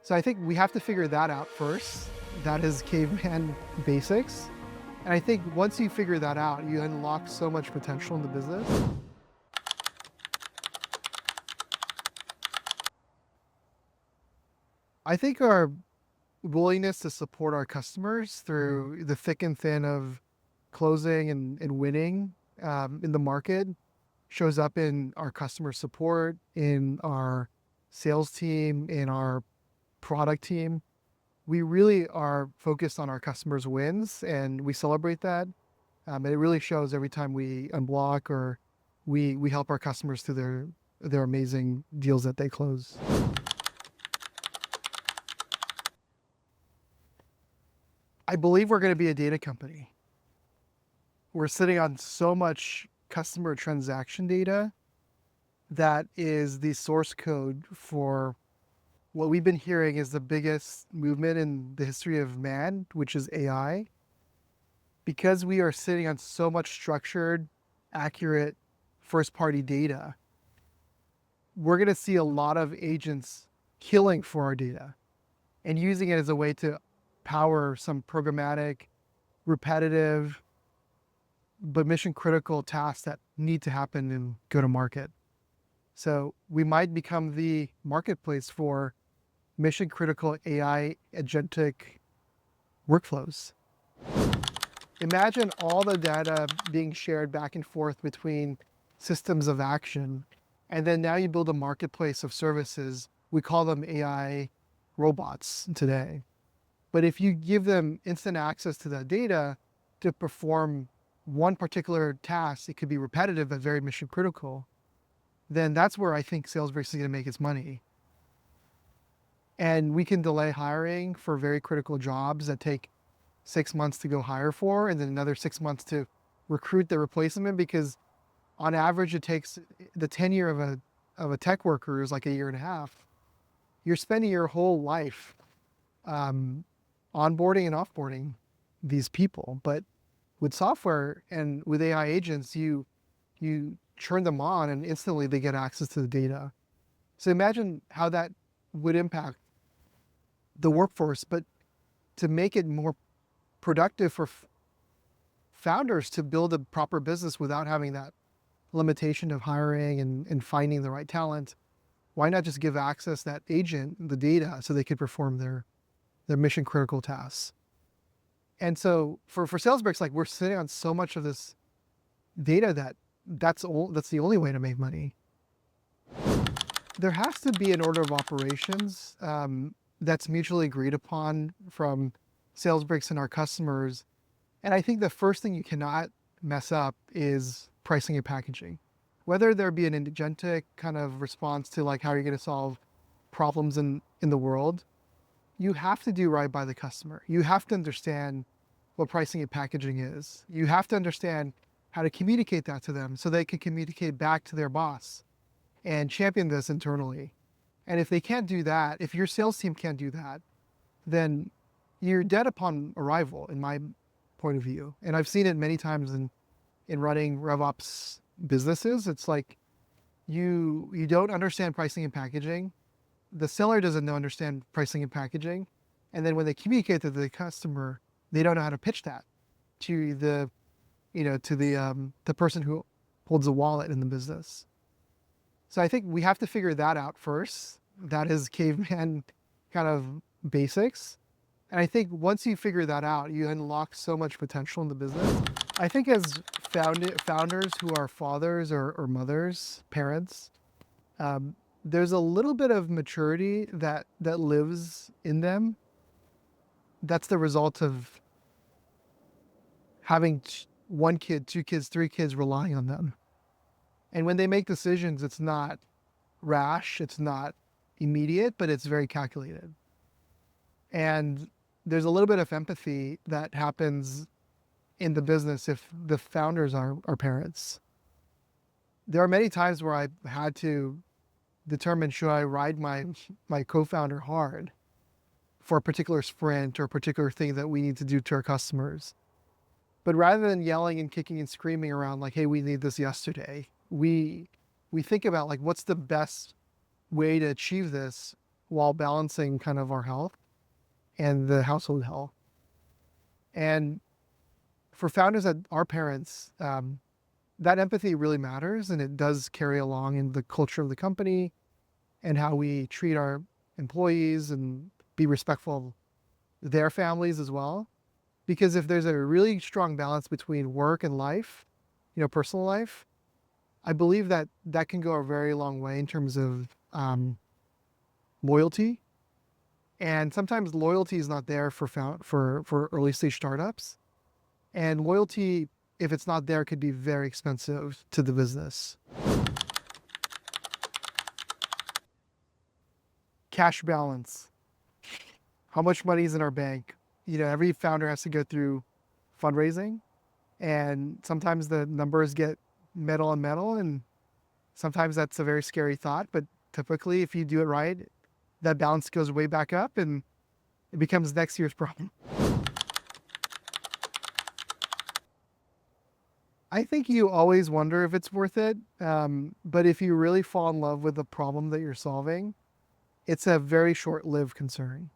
So I think we have to figure that out first. That is caveman basics. And I think once you figure that out, you unlock so much potential in the business. I think our willingness to support our customers through the thick and thin of closing and winning in the market shows up in our customer support, in our sales team, in our product team. We really are focused on our customers' wins and we celebrate that. And it really shows every time we unblock or we help our customers through their amazing deals that they close. I believe we're going to be a data company. We're sitting on so much customer transaction data that is the source code for what we've been hearing is the biggest movement in the history of man, which is AI. Because we are sitting on so much structured, accurate first-party data, we're going to see a lot of agents killing for our data and using it as a way to power some programmatic, repetitive, but mission critical tasks that need to happen in go-to-market. So we might become the marketplace for mission critical AI agentic workflows. Imagine all the data being shared back and forth between systems of action. And then now you build a marketplace of services. We call them AI robots today. But if you give them instant access to that data to perform one particular task, it could be repetitive but very mission critical, then that's where I think Salesbricks is going to make its money. And we can delay hiring for very critical jobs that take 6 months to go hire for, and then another 6 months to recruit the replacement, because on average, it takes the tenure of a tech worker is like a year and a half. You're spending your whole life onboarding and offboarding these people. But with software and with AI agents, you turn them on and instantly they get access to the data. So imagine how that would impact the workforce, but to make it more productive for founders to build a proper business without having that limitation of hiring and finding the right talent. Why not just give access that agent the data so they could perform their mission critical tasks? And so for Salesbricks, like we're sitting on so much of this data that's the only way to make money. There has to be an order of operations that's mutually agreed upon from Salesbricks and our customers. And I think the first thing you cannot mess up is pricing and packaging. Whether there be an agentic kind of response to like how you're going to solve problems in the world, you have to do right by the customer. You have to understand what pricing and packaging is. You have to understand how to communicate that to them so they can communicate back to their boss and champion this internally. And if they can't do that, if your sales team can't do that, then you're dead upon arrival, in my point of view. And I've seen it many times in running RevOps businesses. It's like you don't understand pricing and packaging. The seller doesn't understand pricing and packaging. And then when they communicate to the customer, they don't know how to pitch that to the person who holds the wallet in the business. So I think we have to figure that out first. That is caveman kind of basics. And I think once you figure that out, you unlock so much potential in the business. I think as founders who are fathers or mothers, parents, there's a little bit of maturity that lives in them. That's the result of having one kid, two kids, three kids relying on them. And when they make decisions, it's not rash, it's not immediate, but it's very calculated. And there's a little bit of empathy that happens in the business if the founders are parents. There are many times where I've had to determine, should I ride my co-founder hard for a particular sprint or a particular thing that we need to do to our customers. But rather than yelling and kicking and screaming around like, hey, we need this yesterday, we think about like, what's the best way to achieve this while balancing kind of our health and the household health. And for founders that are parents, that empathy really matters, and it does carry along in the culture of the company and how we treat our employees and be respectful of their families as well. Because if there's a really strong balance between work and life, personal life, I believe that that can go a very long way in terms of loyalty. And sometimes loyalty is not there for early stage startups. And loyalty, if it's not there, could be very expensive to the business. Cash balance. How much money is in our bank? Every founder has to go through fundraising, and sometimes the numbers get metal on metal, and sometimes that's a very scary thought. But typically, if you do it right, that balance goes way back up, and it becomes next year's problem. I think you always wonder if it's worth it, but if you really fall in love with the problem that you're solving, it's a very short-lived concern.